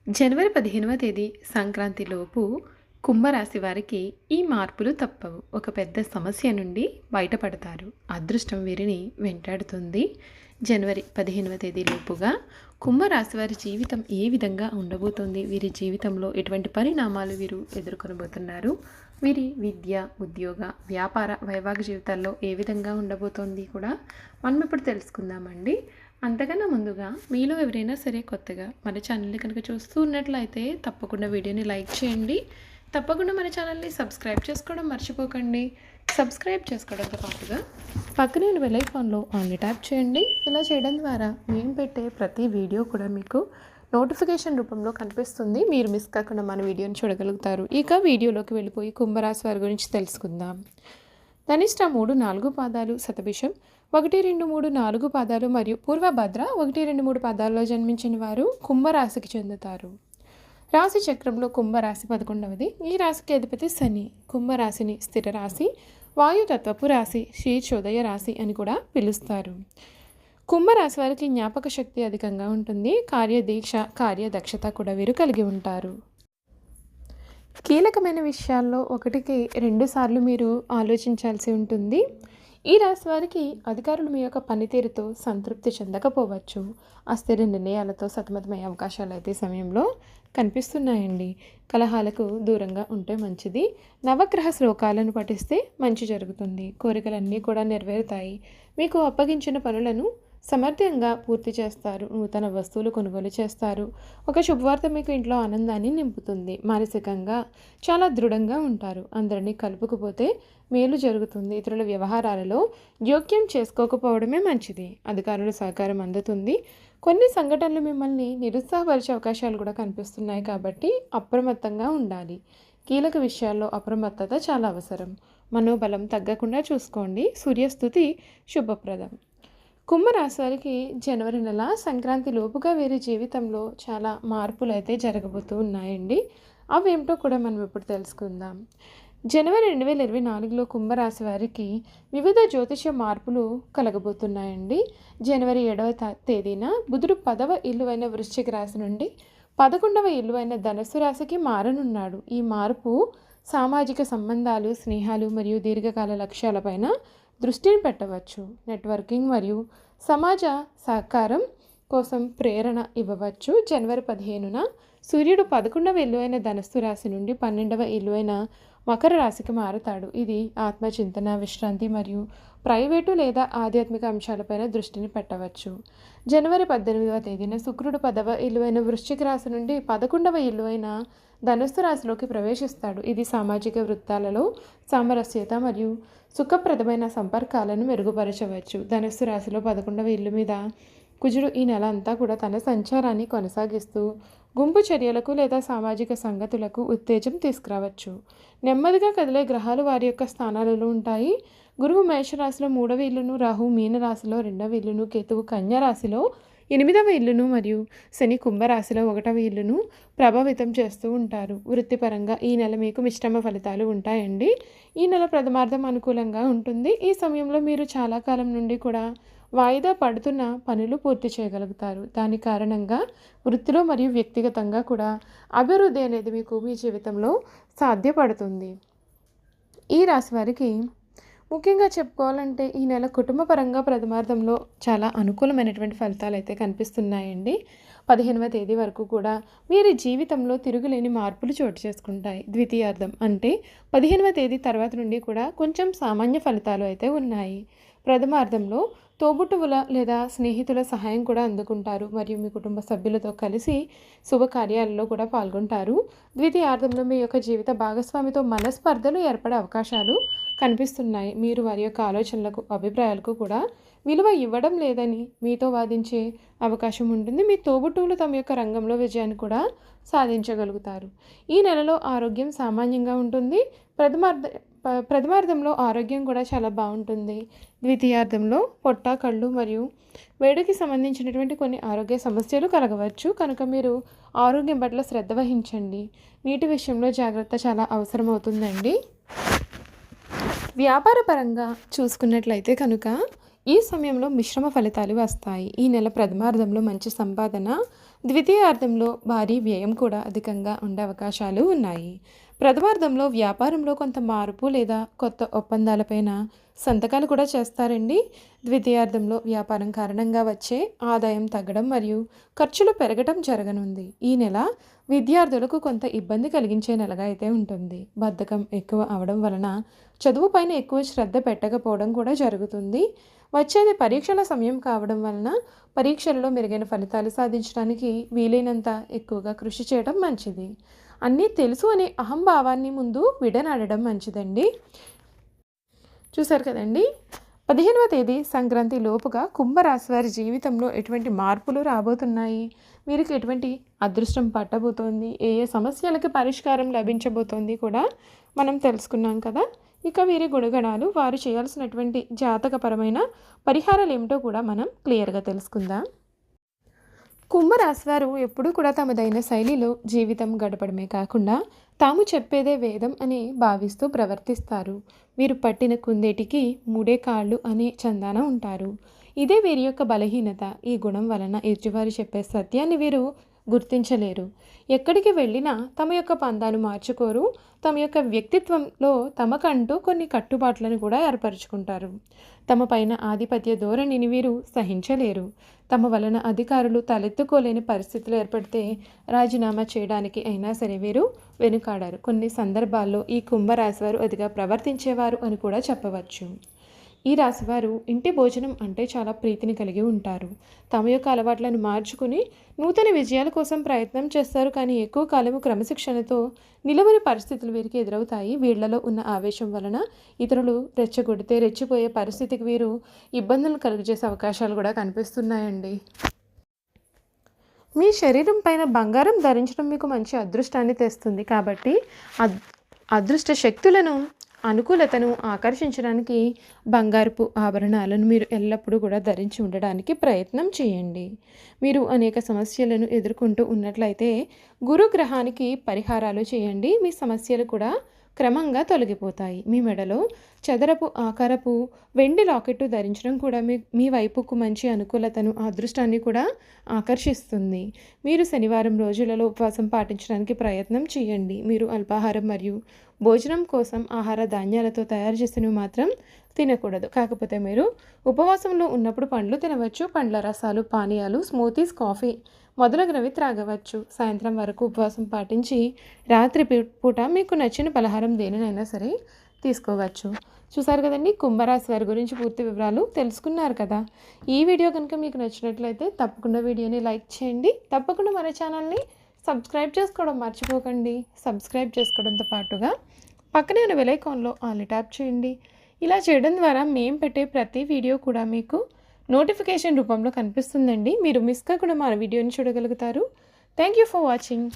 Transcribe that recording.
జనవరి 15వ తేదీ సంక్రాంతిలోపు కుంభరాశి వారికి ఈ మార్పులు తప్పవు. ఒక పెద్ద సమస్య నుండి బయటపడతారు. అదృష్టం వీరిని వెంటాడుతుంది. జనవరి 15వ తేదీలోపుగా కుంభరాశి వారి జీవితం ఏ విధంగా ఉండబోతోంది? వీరి జీవితంలో ఎటువంటి పరిణామాలు వీరు ఎదుర్కొనబోతున్నారు? వీరి విద్య, ఉద్యోగ, వ్యాపార, వైవాహిక జీవితాల్లో ఏ విధంగా ఉండబోతోంది కూడా మనం ఇప్పుడు తెలుసుకుందామండి. అంతకన్నా ముందుగా మీలో ఎవరైనా సరే కొత్తగా మన ఛానల్ని కనుక చూస్తూ ఉన్నట్లయితే తప్పకుండా వీడియోని లైక్ చేయండి. తప్పకుండా మన ఛానల్ని సబ్స్క్రైబ్ చేసుకోవడం మర్చిపోకండి. సబ్స్క్రైబ్ చేసుకోవడంతో పాటుగా పక్కనే బెల్ ఐకాన్లో ఆన్లీ ట్యాప్ చేయండి. ఇలా చేయడం ద్వారా మేము పెట్టే ప్రతి వీడియో కూడా మీకు నోటిఫికేషన్ రూపంలో కనిపిస్తుంది. మీరు మిస్ కాకుండా మన వీడియోని చూడగలుగుతారు. ఇక వీడియోలోకి వెళ్ళిపోయి కుంభరాశి వారి గురించి తెలుసుకుందాం. ధనిష్ట 3, 4 పాదాలు, శతభిషం 1, 2, 3, 4 పాదాలు మరియు పూర్వభద్ర 1, 2, 3 పాదాల్లో జన్మించిన వారు కుంభరాశికి చెందుతారు. రాశి చక్రంలో కుంభరాశి 11వది. ఈ రాశికి అధిపతి శని. కుంభరాశిని స్థిర రాశి, వాయుతత్వపు రాశి, శీర్షోదయ రాశి అని కూడా పిలుస్తారు. కుంభరాశి వారికి జ్ఞాపక శక్తి అధికంగా ఉంటుంది. కార్యదీక్ష, కార్యదక్షత కూడా వీరు కలిగి ఉంటారు. కీలకమైన విషయాల్లో 1కి 2 సార్లు మీరు ఆలోచించాల్సి ఉంటుంది. ఈ రాశి వారికి అధికారులు మీ యొక్క పనితీరుతో సంతృప్తి చెందకపోవచ్చు. అస్థిర నిర్ణయాలతో సతమతమయ్యే అవకాశాలు అయితే సమయంలో కనిపిస్తున్నాయండి. కలహాలకు దూరంగా ఉంటే మంచిది. నవగ్రహ శ్లోకాలను పఠిస్తే మంచి జరుగుతుంది. కోరికలన్నీ కూడా నెరవేరుతాయి. మీకు అప్పగించిన పనులను సమర్థంగా పూర్తి చేస్తారు. నూతన వస్తువులు కొనుగోలు చేస్తారు. ఒక శుభవార్త మీకు ఇంట్లో ఆనందాన్ని నింపుతుంది. మానసికంగా చాలా దృఢంగా ఉంటారు. అందరినీ కలుపుకుపోతే మేలు జరుగుతుంది. ఇతరుల వ్యవహారాలలో జోక్యం చేసుకోకపోవడమే మంచిది. అధికారుల సహకారం అందుతుంది. కొన్ని సంఘటనలు మిమ్మల్ని నిరుత్సాహపరిచే అవకాశాలు కూడా కనిపిస్తున్నాయి కాబట్టి అప్రమత్తంగా ఉండాలి. కీలక విషయాల్లో అప్రమత్తత చాలా అవసరం. మనోబలం తగ్గకుండా చూసుకోండి. సూర్యస్థుతి శుభప్రదం. కుంభరాశి వారికి జనవరి నెల సంక్రాంతి లోపుగా వీరి జీవితంలో చాలా మార్పులు అయితే జరగబోతూ ఉన్నాయండి. అవేమిటో కూడా మనం ఇప్పుడు తెలుసుకుందాం. జనవరి 2024లో కుంభరాశి వారికి వివిధ జ్యోతిష మార్పులు కలగబోతున్నాయండి. జనవరి 7వ తేదీన బుధుడు 10వ ఇల్లు అయిన వృశ్చిక రాశి నుండి 11వ ఇల్లు అయిన ధనుస్సు రాశికి మారనున్నాడు. ఈ మార్పు సామాజిక సంబంధాలు, స్నేహాలు మరియు దీర్ఘకాల లక్ష్యాలపైన దృష్టిని పెట్టవచ్చు. నెట్వర్కింగ్ మరియు సమాజ సహకారం కోసం ప్రేరణ ఇవ్వవచ్చు. జనవరి 15న సూర్యుడు 11వ ఇల్లు అయిన ధనుస్సు రాశి నుండి 12వ ఇల్లు అయిన మకర రాశికి మారుతాడు. ఇది ఆత్మచింతన, విశ్రాంతి మరియు ప్రైవేటు లేదా ఆధ్యాత్మిక అంశాలపైన దృష్టిని పెట్టవచ్చు. జనవరి 18వ తేదీన శుక్రుడు 10వ ఇల్లు అయిన వృశ్చిక రాశి నుండి 11వ ఇల్లు అయిన ధనుస్సు రాశిలోకి ప్రవేశిస్తాడు. ఇది సామాజిక వృత్తాలలో సామరస్యత మరియు సుఖప్రదమైన సంపర్కాలను మెరుగుపరచవచ్చు. ధనుస్సు రాశిలో 11వ ఇల్లు మీద కుజుడు ఈ నెల అంతా కూడా తన సంచారాన్ని కొనసాగిస్తూ గుంపు చర్యలకు లేదా సామాజిక సంగతులకు ఉత్తేజం తీసుకురావచ్చు. నెమ్మదిగా కదిలే గ్రహాలు వారి యొక్క స్థానాలలో ఉంటాయి. గురువు మేషరాశిలో 3వ ఇల్లును, రాహు మీన రాశిలో 2వ ఇల్లును, కేతువు కన్యా రాశిలో 8వ ఇల్లును మరియు శని కుంభరాశిలో 1వ ఇల్లును ప్రభావితం చేస్తూ ఉంటారు. వృత్తిపరంగా ఈ నెల మీకు మిశ్రమ ఫలితాలు ఉంటాయండి. ఈ నెల ప్రథమార్థం అనుకూలంగా ఉంటుంది. ఈ సమయంలో మీరు చాలా కాలం నుండి కూడా వాయిదా పడుతున్న పనులు పూర్తి చేయగలుగుతారు. దాని కారణంగా వృత్తిలో మరియు వ్యక్తిగతంగా కూడా అభివృద్ధి అనేది మీకు మీ జీవితంలో సాధ్యపడుతుంది. ఈ రాశి వారికి ముఖ్యంగా చెప్పుకోవాలంటే ఈ నెల కుటుంబపరంగా ప్రథమార్థంలో చాలా అనుకూలమైనటువంటి ఫలితాలు అయితే కనిపిస్తున్నాయండి. 15వ తేదీ వరకు కూడా వీరి జీవితంలో తిరుగులేని మార్పులు చోటు చేసుకుంటాయి. ద్వితీయార్థం అంటే 15వ తేదీ తర్వాత నుండి కూడా కొంచెం సామాన్య ఫలితాలు అయితే ఉన్నాయి. ప్రథమార్థంలో తోబుట్టువుల లేదా స్నేహితుల సహాయం కూడా అందుకుంటారు మరియు మీ కుటుంబ సభ్యులతో కలిసి శుభకార్యాలలో కూడా పాల్గొంటారు. ద్వితీయార్థంలో మీ యొక్క జీవిత భాగస్వామితో మనస్పర్ధలు ఏర్పడే అవకాశాలు కనిపిస్తున్నాయి. మీరు వారి యొక్క ఆలోచనలకు, అభిప్రాయాలకు కూడా విలువ ఇవ్వడం లేదని మీతో వాదించే అవకాశం ఉంటుంది. మీ తోబుట్టువులు తమ యొక్క రంగంలో విజయాన్ని కూడా సాధించగలుగుతారు. ఈ నెలలో ఆరోగ్యం సామాన్యంగా ఉంటుంది. ప్రథమార్థంలో ఆరోగ్యం కూడా చాలా బాగుంటుంది. ద్వితీయార్థంలో పొట్ట, కళ్ళు మరియు వేడికి సంబంధించినటువంటి కొన్ని ఆరోగ్య సమస్యలు కలగవచ్చు. కనుక మీరు ఆరోగ్యం పట్ల శ్రద్ధ వహించండి. నీటి విషయంలో జాగ్రత్త చాలా అవసరం అవుతుందండి. వ్యాపారపరంగా చూసుకున్నట్లయితే కనుక ఈ సమయంలో మిశ్రమ ఫలితాలు వస్తాయి. ఈ నెల ప్రథమార్థంలో మంచి సంపాదన ద్వితీయార్థంలో భారీ వ్యయం కూడా అధికంగా ఉండే అవకాశాలు ఉన్నాయి. ప్రథమార్థంలో వ్యాపారంలో కొంత మార్పు లేదా కొత్త ఒప్పందాలపైన సంతకాలు కూడా చేస్తారండి. ద్వితీయార్థంలో వ్యాపారం కారణంగా వచ్చే ఆదాయం తగ్గడం మరియు ఖర్చులు పెరగడం జరగనుంది. ఈ నెల విద్యార్థులకు కొంత ఇబ్బంది కలిగించే నెలగా అయితే ఉంటుంది. బద్ధకం ఎక్కువ అవడం వలన చదువుపైన ఎక్కువ శ్రద్ధ పెట్టకపోవడం కూడా జరుగుతుంది. వచ్చేది పరీక్షల సమయం కావడం వలన పరీక్షలలో మెరుగైన ఫలితాలు సాధించడానికి వీలైనంత ఎక్కువగా కృషి చేయడం మంచిది. అన్నీ తెలుసు అనే అహంభావాన్ని ముందు విడనాడడం మంచిదండి. చూశారు కదండి, 15వ తేదీ సంక్రాంతి లోపుగా కుంభరాశి వారి జీవితంలో ఎటువంటి మార్పులు రాబోతున్నాయి, వీరికి ఎటువంటి అదృష్టం పట్టబోతోంది, ఏ ఏ సమస్యలకి పరిష్కారం లభించబోతోంది కూడా మనం తెలుసుకున్నాం కదా. ఇక వీరి గుణగణాలు, వారు చేయాల్సినటువంటి జాతకపరమైన పరిహారాలు ఏమిటో కూడా మనం క్లియర్గా తెలుసుకుందాం. కుంభరాశి వారు ఎప్పుడూ కూడా తమదైన శైలిలో జీవితం గడపడమే కాకుండా తాము చెప్పేదే వేదం అని భావిస్తూ ప్రవర్తిస్తారు. వీరు పట్టిన కుందేటికి మూడే కాళ్ళు అనే చందాన ఉంటారు. ఇదే వీరి యొక్క బలహీనత. ఈ గుణం వలన ఎదుటివారు చెప్పే సత్యాన్ని వీరు గుర్తించలేరు. ఎక్కడికి వెళ్ళినా తమ యొక్క పందాలు మార్చుకోరు. తమ యొక్క వ్యక్తిత్వంలో తమకంటూ కొన్ని కట్టుబాట్లను కూడా ఏర్పరచుకుంటారు. తమ పైన ఆధిపత్య ధోరణిని వీరు సహించలేరు. తమ వలన అధికారులు తలెత్తుకోలేని పరిస్థితులు ఏర్పడితే రాజీనామా చేయడానికి అయినా సరే వీరు వెనుకాడారు. కొన్ని సందర్భాల్లో ఈ కుంభరాశి వారు అతిగా ప్రవర్తించేవారు అని కూడా చెప్పవచ్చు. ఈ రాశివారు ఇంటి భోజనం అంటే చాలా ప్రీతిని కలిగి ఉంటారు. తమ యొక్క అలవాట్లను మార్చుకుని నూతన విజయాల కోసం ప్రయత్నం చేస్తారు. కానీ ఎక్కువ కాలము క్రమశిక్షణతో నిలవని పరిస్థితులు వీరికి ఎదురవుతాయి. వీళ్లలో ఉన్న ఆవేశం వలన ఇతరులు రెచ్చగొడితే రెచ్చిపోయే పరిస్థితికి వీరు ఇబ్బందులు కలుగజేసే అవకాశాలు కూడా కనిపిస్తున్నాయండి. మీ శరీరం పైన బంగారం ధరించడం మీకు మంచి అదృష్టాన్ని తెస్తుంది. కాబట్టి అదృష్ట శక్తులను, అనుకూలతను ఆకర్షించడానికి బంగారపు ఆభరణాలను మీరు ఎల్లప్పుడూ కూడా ధరించి ఉండడానికి ప్రయత్నం చేయండి. మీరు అనేక సమస్యలను ఎదుర్కొంటూ ఉన్నట్లయితే గురుగ్రహానికి పరిహారాలు చేయండి. మీ సమస్యలు కూడా క్రమంగా తొలగిపోతాయి. మీ మెడలో చదరపు ఆకారపు వెండి లాకెట్టు ధరించడం కూడా మీ వైపుకు మంచి అనుకూలతను, అదృష్టాన్ని కూడా ఆకర్షిస్తుంది. మీరు శనివారం రోజులలో ఉపవాసం పాటించడానికి ప్రయత్నం చేయండి. మీరు అల్పాహారం మరియు భోజనం కోసం ఆహార ధాన్యాలతో తయారు చేసినవి మాత్రం తినకూడదు. కాకపోతే మీరు ఉపవాసంలో ఉన్నప్పుడు పండ్లు తినవచ్చు. పండ్ల రసాలు, పానీయాలు, స్మూతీస్, కాఫీ మొదలగునవి త్రాగవచ్చు. సాయంత్రం వరకు ఉపవాసం పాటించి రాత్రి పూట మీకు నచ్చిన పలహారం దేనినైనా సరే తీసుకోవచ్చు. చూసారు కదండి, కుంభరాశి వారి గురించి పూర్తి వివరాలు తెలుసుకున్నారు కదా. ఈ వీడియో కనుక మీకు నచ్చినట్లయితే తప్పకుండా వీడియోని లైక్ చేయండి. తప్పకుండా మన ఛానల్ని సబ్స్క్రైబ్ చేసుకోవడం మర్చిపోకండి. సబ్స్క్రైబ్ చేసుకోవడంతో పాటుగా పక్కనే ఉన్న బెల్ ఐకాన్లో ఆల్ ట్యాప్ చేయండి. ఇలా చేయడం ద్వారా మేము పెట్టే ప్రతి వీడియో కూడా మీకు నోటిఫికేషన్ రూపంలో కనిపిస్తుందండి. మీరు మిస్ కాకుండా మన వీడియోని చూడగలుగుతారు. Thank you for watching.